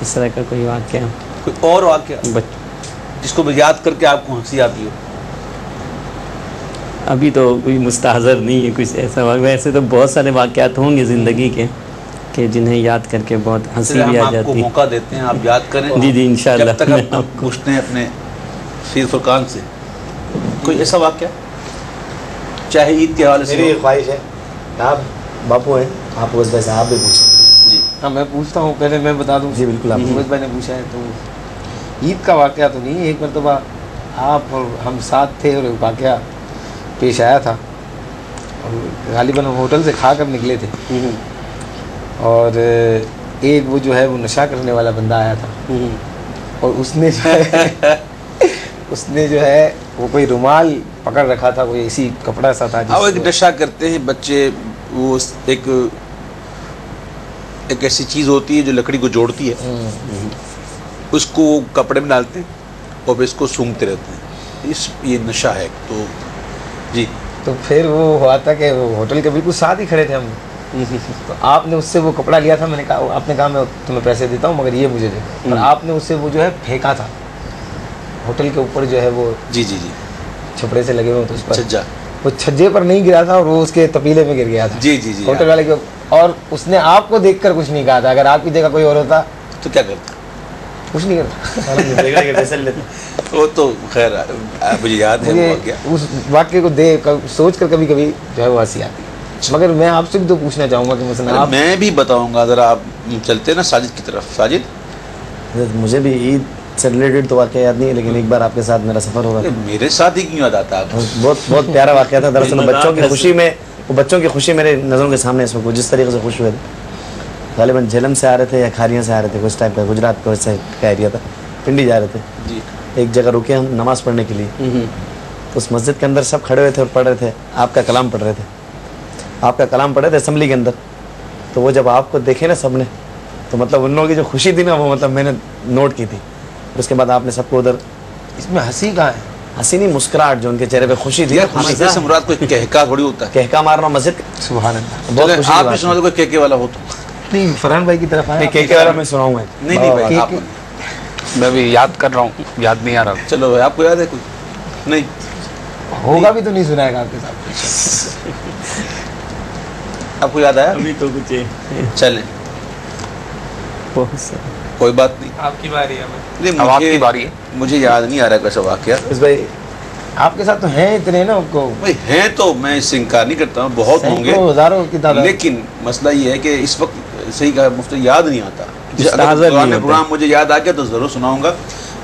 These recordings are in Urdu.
اس طرح کا کوئی واقعہ؟ کوئی اور واقعہ جس کو یاد کر کے آپ کو ہنسی آتی ہو؟ ابھی تو کوئی مستحضر نہیں ہے کچھ ایسا واقعہ. ویسے تو بہت سارے واقعات ہوں گے زندگی کے کہ جنہیں یاد کر کے بہت ہنسی بھی آ ہم آپ کو جاتی. موقع دیتے ہیں، آپ یاد کریں. جی جی انشاءاللہ. جب تک ہم پوچھتے ہیں اپنے سید فرقان سے کوئی ایسا واقعہ چاہے عید کے حوالے سے. میری خواہش ہے، آپ باپو ہیں، آپ اس بھائی صاحب بھی پوچھیں. جی ہاں میں پوچھتا ہوں، پہلے میں بتا دوں. جی بالکل. آپ محمد بھائی نے پوچھا ہے تو عید کا واقعہ تو نہیں. ایک مرتبہ آپ اور ہم ساتھ تھے اور ایک واقعہ پیش آیا تھا، اور غالباً ہم ہوٹل سے کھا کر نکلے تھے، اور ایک وہ جو ہے وہ نشہ کرنے والا بندہ آیا تھا، اور اس نے جو ہے وہ کوئی رومال پکڑ رکھا تھا، کوئی اسی کپڑا سا تھا. ایک نشہ کرتے ہیں بچے، وہ ایک ایسی چیز ہوتی ہے جو لکڑی کو جوڑتی ہے، اس کو کپڑے میں ڈالتے ہیں اور پھر اس کو سونگتے رہتے ہیں. یہ نشہ ہے. تو جی تو پھر وہ ہوا تھا کہ وہ ہوٹل کے بالکل ساتھ ہی کھڑے تھے ہم. تو آپ نے اس سے وہ کپڑا لیا تھا. میں نے کہا، آپ نے کہا میں تمہیں پیسے دیتا ہوں مگر یہ مجھے دے. اور آپ نے اس سے وہ جو ہے پھینکا تھا ہوٹل کے اوپر، جو ہے وہ جی جی جی چھپڑے سے لگے ہوئے تو اس پر چھجا، وہ چھجے پر نہیں گرا تھا، اور وہ اس کے تپیلے میں گر گیا تھا. جی جی جی ہوٹل والے کے. اور اس نے آپ کو دیکھ کر کچھ نہیں کہا تھا. اگر آپ کی جگہ کوئی اور ہوتا تو کیا کرتے؟ کچھ نہیں کرتا. وہ تو خیر مجھے یاد ہے وہ واقعہ. اس واقعے کو سوچ کر کبھی کبھی جو ہے وہ ہنسی آتی ہے. مگر میں آپ سے بھی تو پوچھنا چاہوں گا کہ مثلا میں بھی بتاؤں گا. ذرا آپ چلتے نا ساجد کی طرف. ساجد، مجھے بھی عید سے ریلیٹڈ تو واقعہ یاد نہیں ہے، لیکن ایک بار آپ کے ساتھ میرا سفر ہوگا. میرے ساتھ ہی کیوں یاد آتا ہے؟ بہت پیارا واقعہ تھا. دراصل بچوں کی خوشی میں، وہ بچوں کی خوشی میرے نظروں کے سامنے اس وقت جس طریقے سے خوش ہوئے تھے. غالباً جھیلم سے آ رہے تھے یا کھاریاں سے آ رہے تھے، کچھ ٹائم کا گجرات کا ایریا تھا. پنڈی جا رہے تھے. جی ایک جگہ رکے ہم نماز پڑھنے کے لیے. اس مسجد کے اندر سب کھڑے ہوئے تھے اور پڑھ رہے تھے. آپ کا کلام پڑھ رہے تھے. آپ کا کلام پڑھ رہے تھے اسمبلی کے اندر. تو وہ جب آپ کو دیکھے نا سب نے، تو مطلب ان لوگوں کی جو خوشی تھی نا، وہ مطلب میں نے نوٹ کی تھی. اس کے بعد آپ نے سب کو ادھر. اس میں ہنسی کہاں ہے؟ ہنسی نہیں، مسکراہٹ جو ان کے چہرے پہ خوشی تھی. خوشی سے مراد کوئی کہکا تھوڑی ہوتا ہے. کہکا مارنا مسجد. سبحان اللہ. بہت خوشی آپ بھی سنا دو کوئی کہکے والا ہو تو. نہیں، فرحان بھائی کی طرف آئے. کہکے والا میں سناؤں گا. نہیں بھائی آپ. میں بھی یاد کر رہا ہوں، یاد نہیں آ رہا. چلو بھائی، آپ کو یاد ہے کوئی؟ نہیں ہوگا بھی تو نہیں سنائے گا آپ کے ساتھ. آپ کو یاد آیا؟ ابھی تو کچھ چلیں کوئی بات نہیں. آپ کی باری ہے. نہیں، اب آپ کی باری ہے. مجھے یاد نہیں آ رہا کیسا واقعہ. اس بھائی آپ کے ساتھ تو ہیں اتنے نا کو بھائی ہیں تو میں اس سے انکار نہیں کرتا ہوں، بہت ہوں گے، ہزاروں کی تعداد. لیکن مسئلہ یہ ہے کہ اس وقت صحیح کہا مفتی، یاد نہیں آتا. مستحضر اگر نہیں ہوتا. پروگرام مجھے یاد آ گیا تو ضرور سناؤں گا.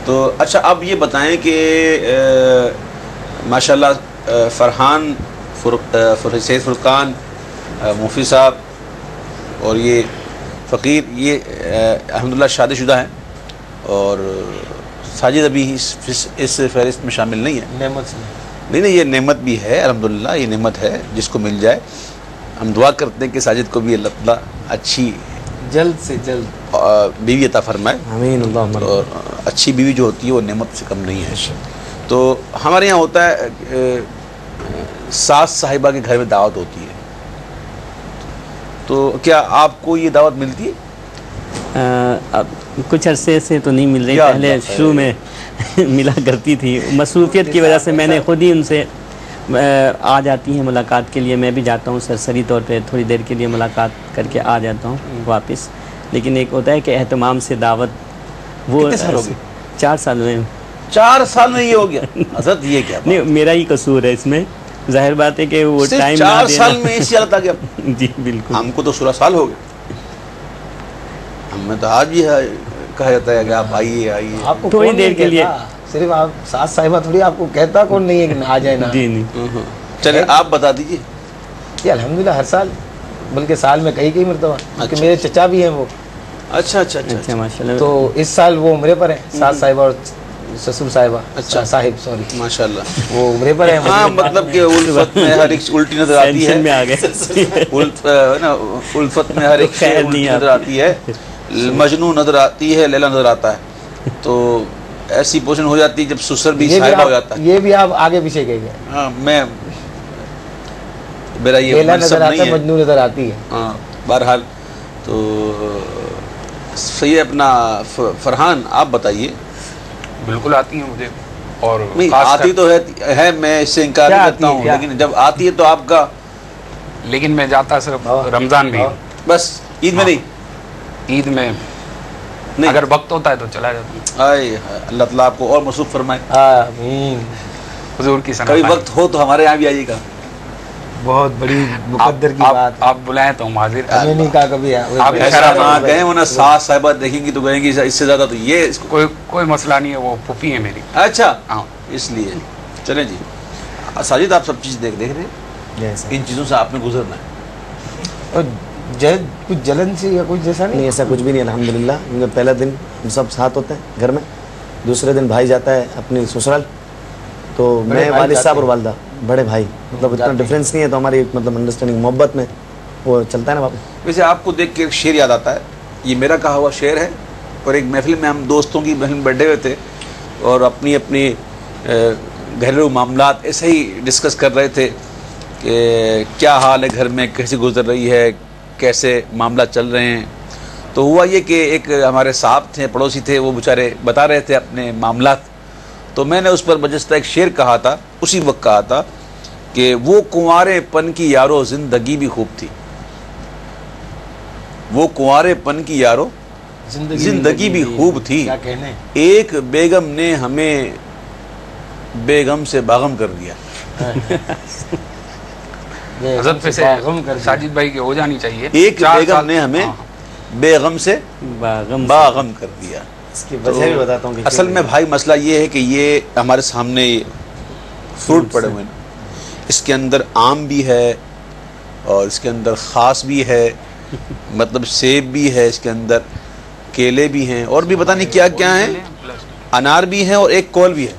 تو اچھا اب یہ بتائیں کہ ماشاءاللہ فرحان سید فرقان مفتی صاحب اور یہ فقیر، یہ الحمدللہ شادی شدہ ہیں، اور ساجد ابھی اس فہرست میں شامل نہیں ہے. نعمت سے نہیں، یہ نعمت بھی ہے الحمدللہ. یہ نعمت ہے جس کو مل جائے. ہم دعا کرتے ہیں کہ ساجد کو بھی اللہ تعالیٰ اچھی جلد سے جلد بیوی عطا فرمائے. آمین اللہم. اور اچھی بیوی جو ہوتی ہے وہ نعمت سے کم نہیں ہے. تو ہمارے یہاں ہوتا ہے ساس صاحبہ کے گھر میں دعوت ہوتی ہے، تو کیا آپ کو یہ دعوت ملتی ہے؟ اب کچھ عرصے سے تو نہیں مل رہی. پہلے شروع میں ملا کرتی تھی. مصروفیت کی وجہ سے میں نے خود ہی ان سے آ جاتی ہیں ملاقات کے لیے. میں بھی جاتا ہوں سرسری طور پہ تھوڑی دیر کے لیے ملاقات کر کے آ جاتا ہوں واپس. لیکن ایک ہوتا ہے کہ اہتمام سے دعوت. وہ کتنے سال ہو گئے؟ 4 سال میں. 4 سال میں یہ ہو گیا؟ حضرت یہ کیا نہیں، میرا ہی قصور ہے اس میں. ظاہر بات ہے کہ وہ ٹائم 4 سال میں اسی حالت آ گیا. جی بالکل. ہم کو تو 16 سال ہو گئے. ہمیں تو آج بھی کہا جاتا ہے کہ آپ آئیے آئیے. آپ کو تھوڑی دیر کے لیے. صرف آپ ساس صاحبہ تھوڑی آپ کو کہتا کون نہیں ہے کہ آ جائے نا. جی نہیں. چلے آپ بتا دیجیے. یہ الحمدللہ ہر سال، بلکہ سال میں کئی مرتبہ، کیونکہ میرے چچا بھی ہیں وہ. اچھا اچھا اچھا اچھا ماشاء اللہ. تو اس سال وہ عمرے پر ہیں، ساس صاحبہ اور سسر صاحبہ. اچھا صاحب سوری، ماشاء اللہ. وہ عمرے پر ہیں. ہاں مطلب کہ الفت میں ہر ایک الٹی نظر آتی ہے. ٹینشن میں آ گئے. الفت میں ہر ایک خیر الٹی نہیں نظر آتی ہے. مجنون نظر آتی ہے، لیلا نظر آتا ہے. تو ایسی پوزیشن ہو جاتی ہے جب سسر بھی صاحبہ ہو جاتا ہے. یہ بھی آپ آگے پیچھے گئے گئے. ہاں میں میرا یہ لیلا منصب نظر آتا نہیں ہے، ہے. مجنون نظر آتی ہے. ہاں بہرحال تو صحیح. اپنا فرحان آپ بتائیے. بالکل آتی ہیں مجھے, اور نہیں خاص آتی تو ہے میں اس سے انکار نہیں کرتا ہوں, لیکن جب آتی ہے تو آپ کا, لیکن میں جاتا صرف رمضان میں, بس عید میں نہیں. عید میں نہیں. اگر وقت ہوتا ہے تو چلا جاتا ہوں. آئے اللہ تعالیٰ آپ کو اور مصروف فرمائے. آمین. حضور کی کبھی ثنا. وقت ہو تو ہمارے یہاں بھی آئیے گا. بہت بڑی مقدر کی بات. آپ بلائیں تو ہم حاضر. ہمیں نہیں کہا کبھی آپ ایسا وہاں گئے ہونا ساس صاحبہ دیکھیں گی تو کہیں گی اس سے زیادہ تو یہ کوئی مسئلہ نہیں ہے, وہ پھوپھی ہے میری. اچھا ہاں اس لیے چلیں جی. ساجد آپ سب چیز دیکھ رہے ہیں, ان چیزوں سے آپ نے گزرنا ہے. اور کچھ جلن سے یا کچھ جیسا نہیں, ایسا کچھ بھی نہیں الحمدللہ. کیونکہ پہلا دن ہم سب ساتھ ہوتے ہیں گھر میں, دوسرے دن بھائی جاتا ہے اپنی سسرال, تو میں والد صاحب اور والدہ بڑے بھائی, مطلب اتنا ڈفرینس نہیں ہے, تو ہماری مطلب انڈرسٹینڈنگ محبت میں وہ چلتا ہے نا واپس. ویسے آپ کو دیکھ کے ایک شعر یاد آتا ہے, یہ میرا کہا ہوا شعر ہے, اور ایک محفل میں ہم دوستوں کی محفل میں بیٹھے ہوئے تھے اور اپنی اپنی گھریلو معاملات ایسے ہی ڈسکس کر رہے تھے کہ کیا حال ہے گھر میں, کیسے گزر رہی ہے, کیسے معاملات چل رہے ہیں. تو ہوا یہ کہ ایک ہمارے صاحب تھے, پڑوسی تھے, وہ بیچارے بتا رہے تھے اپنے معاملات. تو میں نے اس پر بجستہ ایک شعر کہا تھا, اسی وقت کہا تھا کہ وہ کنوارے پن کی یارو زندگی بھی خوب تھی, وہ کنوارے پن کی یارو زندگی بھی خوب تھی, ایک بیگم نے ہمیں بیگم سے باغم کر دیا. حضرت پہ سے ساجد بھائی کی ہو جانی چاہیے. ایک بیگم نے ہمیں بیگم سے باغم کر دیا. اس کی وجہ بھی بتاتا ہوں. اصل میں بھائی مسئلہ یہ ہے کہ یہ ہمارے سامنے فروٹ پڑے ہوئے ہیں, اس کے اندر آم بھی ہے اور اس کے اندر خاص بھی ہے, مطلب سیب بھی ہے, اس کے اندر کیلے بھی ہیں, اور بھی پتہ نہیں کیا کیا ہیں, انار بھی ہیں, اور ایک کول بھی ہے.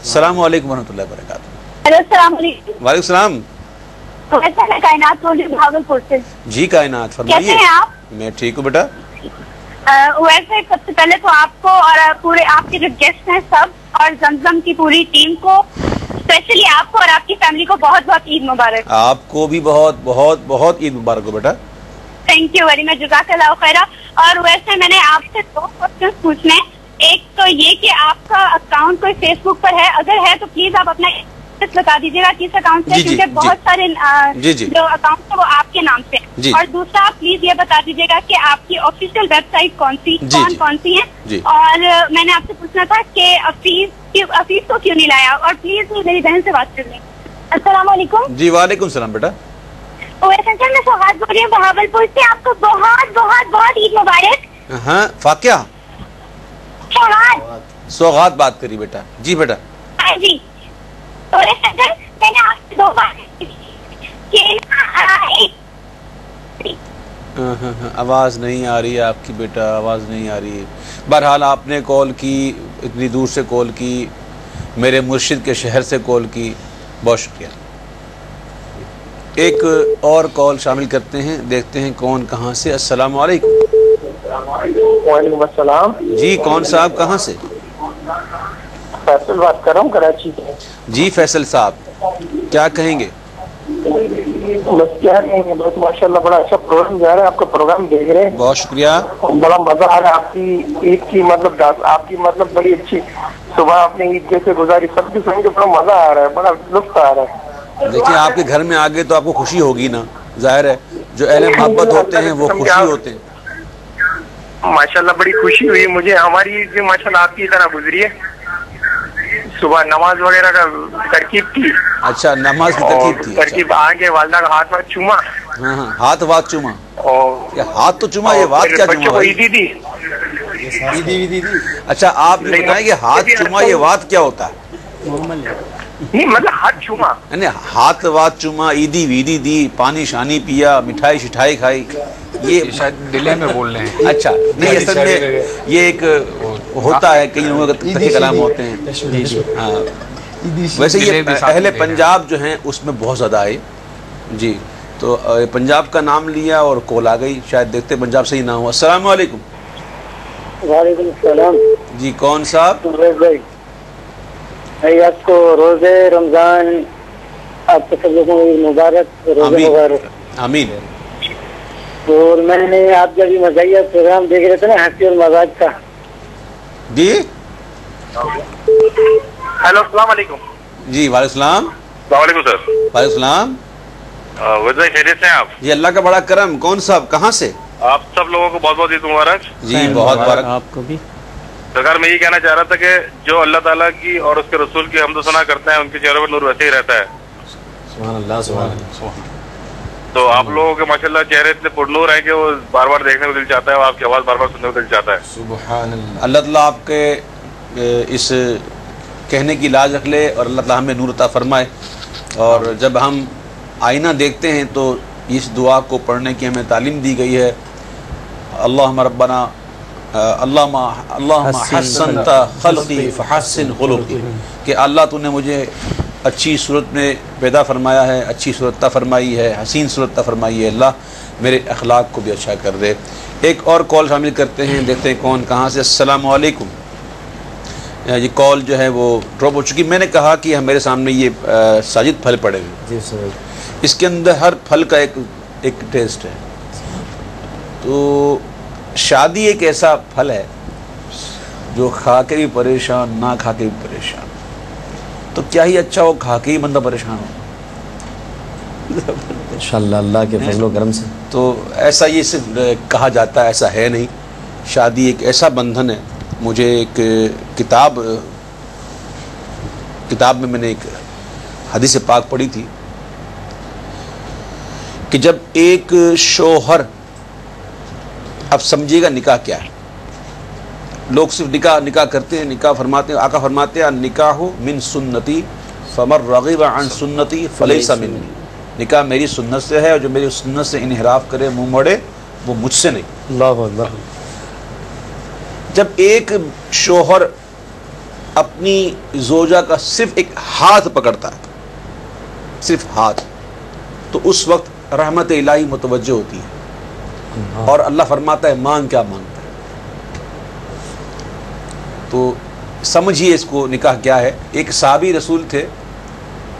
السلام علیکم ورحمۃ اللہ وبرکاتہ. السلام علیکم. وعلیکم السلام. میں کائنات بول رہی ہوں بھاگلپور سے. جی کائنات فرمائیے. کیسے ہیں آپ؟ میں ٹھیک ہوں بیٹا. ویسے سب سے پہلے تو آپ کو اور پورے آپ کے جو گیسٹ ہیں سب, اور زمزم کی پوری ٹیم کو, اسپیشلی آپ کو اور آپ کی فیملی کو بہت بہت عید مبارک. آپ کو بھی بہت بہت بہت عید مبارک ہو بیٹا. تھینک یو ویری مچ, جزاک اللہ خیرہ. اور ویسے میں نے آپ سے 2 کوشچن پوچھنے ہیں. ایک تو یہ کہ آپ کا اکاؤنٹ کوئی فیس بک پر ہے, اگر ہے تو پلیز آپ اپنا بتا دیجیے گا کس اکاؤنٹ سے, کیونکہ بہت سارے جو اکاؤنٹ ہے وہ آپ کے نام سے. اور دوسرا آپ پلیز یہ بتا دیجیے گا کہ آپ کی آفیشیل ویب سائٹ کون سی ہے. اور میں نے آپ سے پوچھنا تھا کہ افیس کو کیوں نہیں لایا, اور پلیز میری بہن سے بات کر لیں. السلام علیکم. جی وعلیکم السلام بیٹا. ویسے سر میں سوغات بول رہی ہوں بہاولپور سے. آپ کو بہت بہت بہت عید مبارک. ہاں فاقیہ سوغات بات کری بیٹا. جی بیٹا. جی میں نے آپ سے 2 بات آواز نہیں آ رہی ہے آپ کی بیٹا, آواز نہیں آ رہی ہے. بہرحال آپ نے کال کی, اتنی دور سے کال کی, میرے مرشد کے شہر سے کال کی, بہت شکریہ. ایک اور کال شامل کرتے ہیں, دیکھتے ہیں کون کہاں سے. السلام علیکم. وعلیکم السلام. جی کون صاحب کہاں سے؟ فیصل بات کر رہا ہوں کراچی سے. جی فیصل صاحب کیا کہیں گے؟ بس کیا کہیں گے, بس ماشاءاللہ بڑا اچھا پروگرام جا رہا ہے, آپ کا پروگرام دیکھ رہے ہیں, بہت شکریہ. بڑا مزہ آ رہا ہے. آپ کی عید کی مطلب آپ کی مطلب بڑی اچھی صبح آپ نے عید کیسے گزاری, سب کی سن کے بڑا مزہ آ رہا ہے, بڑا لطف آ رہا ہے. دیکھیں آپ کے گھر میں آگے تو آپ کو خوشی ہوگی نا, ظاہر ہے جو اہل محبت ہوتے ہیں وہ خوشی ہوتے ہیں. ماشاءاللہ بڑی خوشی ہوئی مجھے. ہماری عید بھی ماشاءاللہ آپ کی طرح گزری ہے. صبح نماز وغیرہ کا ترکیب کی. اچھا نماز کی ترکیب تھی. ترکیب آگے والدہ کا ہاتھ واتھ چوما. ہاں ہاں ہاتھ وات چوما. اور ہاتھ تو چوما, یہ وات کیا چوما؟ عیدی دی. اچھا آپ یہ بتائیں کہ ہاتھ چوما یہ وات کیا ہوتا ہے؟ نہیں مطلب ہاتھ چوما, یعنی ہاتھ وات چوما, عیدی ویدی دی, پانی شانی پیا, مٹھائی شٹھائی کھائی, یہ شاید دلے میں بول رہے ہیں. اچھا نہیں اصل میں یہ ایک ہوتا ہے, کئی لوگوں کے کلام ہوتے ہیں. ہاں ویسے یہ اہل پنجاب جو ہیں اس میں بہت زیادہ آئے. جی تو پنجاب کا نام لیا اور کول آ گئی, شاید دیکھتے پنجاب سے ہی نہ ہو. السلام علیکم. وعلیکم السلام. جی کون صاحب؟ آپ کو روزے رمضان آپ کو سب لوگوں کو مبارک. روزے مبارک. آمین. اور میں نے آپ کا بھی مزاحیہ پروگرام دیکھ رہے تھے نا، ہنسی اور مزاق کا. جی ہیلو السلام علیکم. جی وعلیکم السلام. السلام علیکم سر. وعلیکم السلام. وزیر خیریت سے ہیں آپ؟ جی اللہ کا بڑا کرم. کون صاحب کہاں سے؟ آپ سب لوگوں کو بہت بہت عید مبارک. جی بہت مبارک آپ کو بھی. سرکار میں یہ کہنا چاہ رہا تھا کہ جو اللہ تعالیٰ کی اور اس کے رسول کی حمد و ثنا کرتے ہیں ان کے چہروں پر نور ویسے ہی رہتا ہے. سبحان اللہ سبحان اللہ. تو آپ لوگوں کے ماشاءاللہ چہرے اتنے پرنور ہیں کہ وہ بار بار دیکھنے کو دل چاہتا ہے اور آپ کی آواز بار بار سننے کو دل چاہتا ہے. سبحان اللہ. اللہ تعالیٰ آپ کے اس کہنے کی لاج رکھ لے اور اللہ تعالیٰ ہمیں نور عطا فرمائے. اور جب ہم آئینہ دیکھتے ہیں تو اس دعا کو پڑھنے کی ہمیں تعلیم دی گئی ہے. اللہم ربنا اللہم حسنت خلقی فحسن خلقی، کہ اللہ تو نے مجھے اچھی صورت میں پیدا فرمایا ہے، اچھی صورت عطا فرمائی ہے، حسین صورت عطا فرمائی ہے. اللہ میرے اخلاق کو بھی اچھا کر دے. ایک اور کال شامل کرتے ہیں، دیکھتے ہیں کون کہاں سے. السلام علیکم. یہ کال جو ہے وہ ڈراپ ہو چکی. میں نے کہا کہ میرے سامنے یہ ساجد پھل پڑے ہوئے، جی سر. اس کے اندر ہر پھل کا ایک ٹیسٹ ہے. تو شادی ایک ایسا پھل ہے جو کھا کے بھی پریشان، نہ کھا کے بھی پریشان. تو کیا ہی اچھا ہو کھا کے ہی بندہ پریشان ہو. انشاءاللہ اللہ کے فضل و کرم سے. تو ایسا یہ صرف کہا جاتا ہے، ایسا ہے نہیں. شادی ایک ایسا بندھن ہے. مجھے ایک کتاب میں نے ایک حدیث پاک پڑھی تھی کہ جب ایک شوہر، اب سمجھیے گا نکاح کیا ہے. لوگ صرف نکاح کرتے ہیں، نکاح فرماتے ہیں. آقا فرماتے ہیں نکاح من سنتی فمن رغب عن سنتی فلیس منی. نکاح میری سنت سے ہے اور جو میری سنت سے انحراف کرے، منہ موڑے، وہ مجھ سے نہیں. اللہ اکبر. جب ایک شوہر اپنی زوجہ کا صرف ایک ہاتھ پکڑتا ہے، صرف ہاتھ، تو اس وقت رحمت الہی متوجہ ہوتی ہے اور اللہ فرماتا ہے مانگ کیا مانگتا ہے. تو سمجھیے اس کو نکاح کیا ہے. ایک صحابی رسول تھے،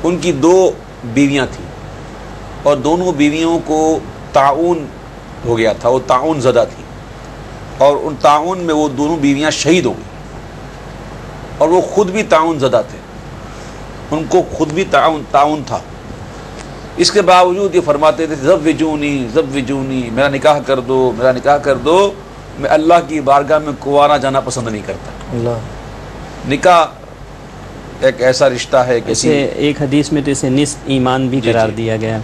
ان کی 2 بیویاں تھیں اور دونوں بیویوں کو طاعون ہو گیا تھا، وہ طاعون زدہ تھی اور ان طاعون میں وہ دونوں بیویاں شہید ہو گئی اور وہ خود بھی طاعون زدہ تھے، ان کو خود بھی طاعون تھا. اس کے باوجود یہ فرماتے تھے زوجونی، میرا نکاح کر دو، میرا نکاح کر دو. میں اللہ کی بارگاہ میں کنوارا جانا پسند نہیں کرتا. اللہ. نکاح ایک ایسا رشتہ ہے کہ ایک حدیث میں تو اسے نصف ایمان بھی قرار دیا گیا.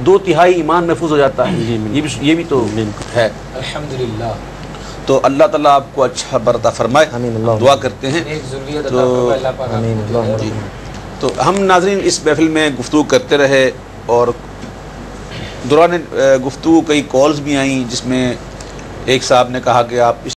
2/3 ایمان محفوظ ہو جاتا ہے. یہ بھی تو ہے. الحمدللہ. تو اللہ تعالیٰ آپ کو اچھا برتا فرمائے. دعا کرتے ہیں. تو ہم ناظرین اس محفل میں گفتگو کرتے رہے اور دوران گفتگو کئی کالز بھی آئیں جس میں ایک صاحب نے کہا کہ آپ اس